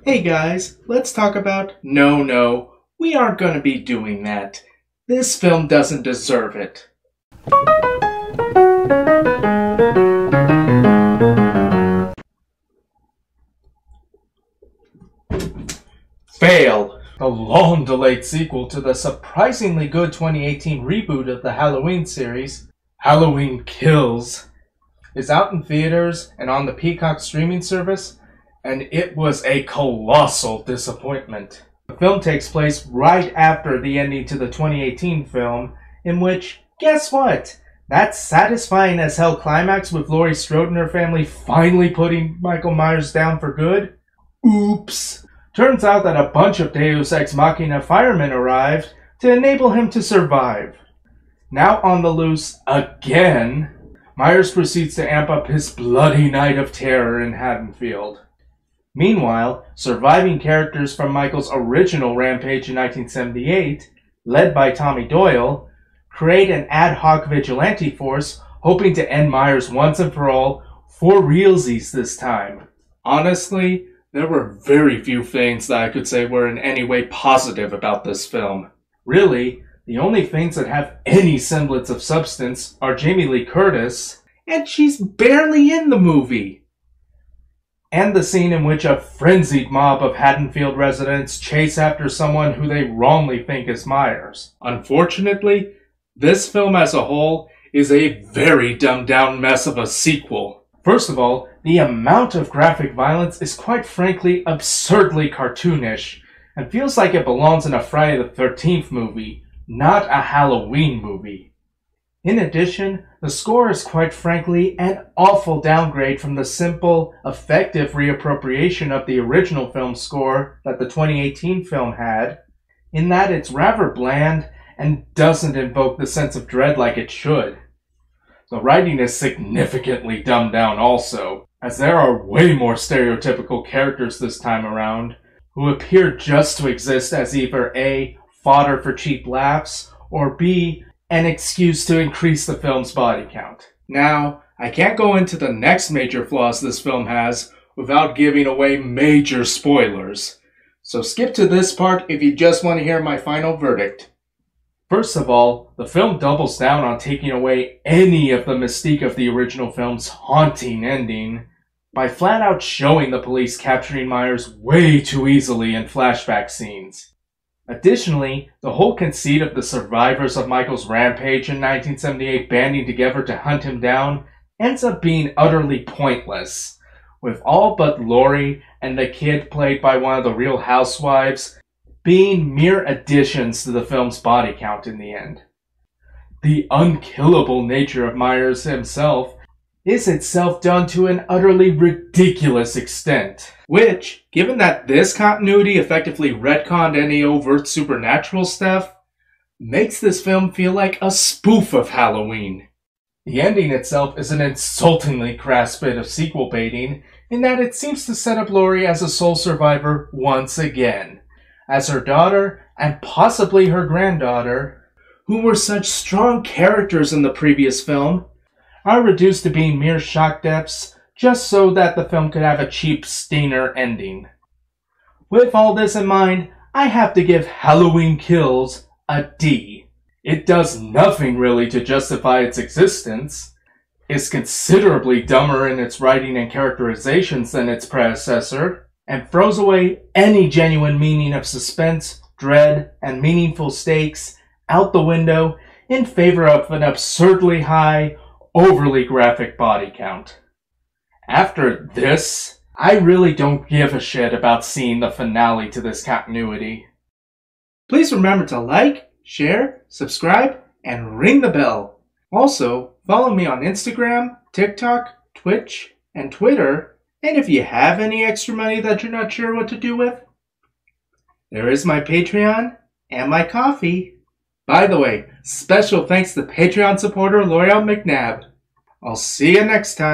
Hey guys, let's talk about... No, we aren't going to be doing that. This film doesn't deserve it. Fail! The long-delayed sequel to the surprisingly good 2018 reboot of the Halloween series, Halloween Kills, is out in theaters and on the Peacock streaming service, and it was a colossal disappointment. The film takes place right after the ending to the 2018 film, in which, guess what? That satisfying as hell climax with Laurie Strode and her family finally putting Michael Myers down for good? Oops! Turns out that a bunch of Deus Ex Machina firemen arrived to enable him to survive. Now on the loose again, Myers proceeds to amp up his bloody night of terror in Haddonfield. Meanwhile, surviving characters from Michael's original rampage in 1978, led by Tommy Doyle, create an ad hoc vigilante force hoping to end Myers once and for all, for realsies this time. Honestly, there were very few things that I could say were in any way positive about this film. Really, the only things that have any semblance of substance are Jamie Lee Curtis, and she's barely in the movie, and the scene in which a frenzied mob of Haddonfield residents chase after someone who they wrongly think is Myers. Unfortunately, this film as a whole is a very dumbed-down mess of a sequel. First of all, the amount of graphic violence is quite frankly absurdly cartoonish, and feels like it belongs in a Friday the 13th movie, not a Halloween movie. In addition, the score is quite frankly an awful downgrade from the simple, effective reappropriation of the original film score that the 2018 film had, in that it's rather bland and doesn't invoke the sense of dread like it should. The writing is significantly dumbed down also, as there are way more stereotypical characters this time around, who appear just to exist as either A, fodder for cheap laughs, or B, an excuse to increase the film's body count. Now, I can't go into the next major flaws this film has without giving away major spoilers, so skip to this part if you just want to hear my final verdict. First of all, the film doubles down on taking away any of the mystique of the original film's haunting ending by flat out showing the police capturing Myers way too easily in flashback scenes. Additionally, the whole conceit of the survivors of Michael's rampage in 1978 banding together to hunt him down ends up being utterly pointless, with all but Laurie and the kid played by one of the Real Housewives being mere additions to the film's body count in the end. The unkillable nature of Myers himself is itself done to an utterly ridiculous extent, which, given that this continuity effectively retconned any overt supernatural stuff, makes this film feel like a spoof of Halloween. The ending itself is an insultingly crass bit of sequel baiting, in that it seems to set up Laurie as a sole survivor once again, as her daughter, and possibly her granddaughter, who were such strong characters in the previous film, are reduced to being mere shock deaths just so that the film could have a cheap stinger ending. With all this in mind, I have to give Halloween Kills a D. It does nothing really to justify its existence, is considerably dumber in its writing and characterizations than its predecessor, and throws away any genuine meaning of suspense, dread, and meaningful stakes out the window in favor of an absurdly high, overly graphic body count. After this, I really don't give a shit about seeing the finale to this continuity. Please remember to like, share, subscribe, and ring the bell. Also, follow me on Instagram, TikTok, Twitch, and Twitter. And if you have any extra money that you're not sure what to do with, there is my Patreon and my coffee. By the way, special thanks to Patreon supporter L'Oreal McNabb. I'll see you next time.